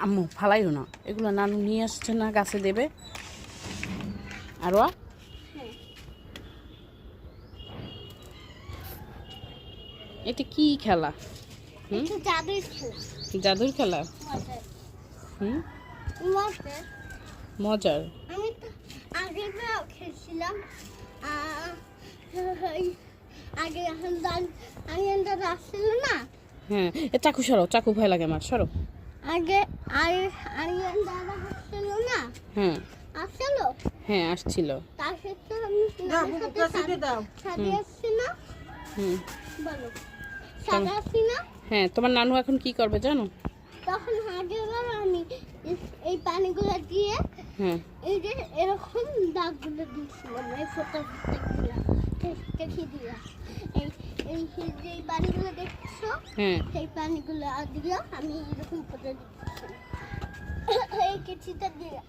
আম্মু ফালাইও না, এগুলো নানু নিয়ে আসছে না, গাছে দেবে। আরো এটা কি খেলা? জাদুর খেলা। জাদুর খেলা? হুম, মজার। আমি তো আগে খেলছিলাম আগে, এখন দাদা আসছিল না। হ্যাঁ, এ চাকু সরো, চাকু ভয় লাগে আমার, সরো। আগে আরিয়ান দাদা আসছিল না। হ্যাঁ আসছিল। হ্যাঁ আসছিল। তার সাথে আমি সাথে আসছি না। হুম, বলো, সাথে আসছি না। হ্যাঁ, তোমার নানু এখন কি করবে জানো? তখন আগেবার আমি এই পানিগুলো দিয়ে হ্যাঁ এই যে এরকম দাগগুলো দিয়েছিলাম, এই ফোটা ফোটাগুলো দেখে দিয়া এই এই যে পানিগুলো দেখছো, হ্যাঁ সেই পানিগুলো দিয়ে আমি এরকম ফোটা দিচ্ছিলাম এই কেচিটা দিয়ে।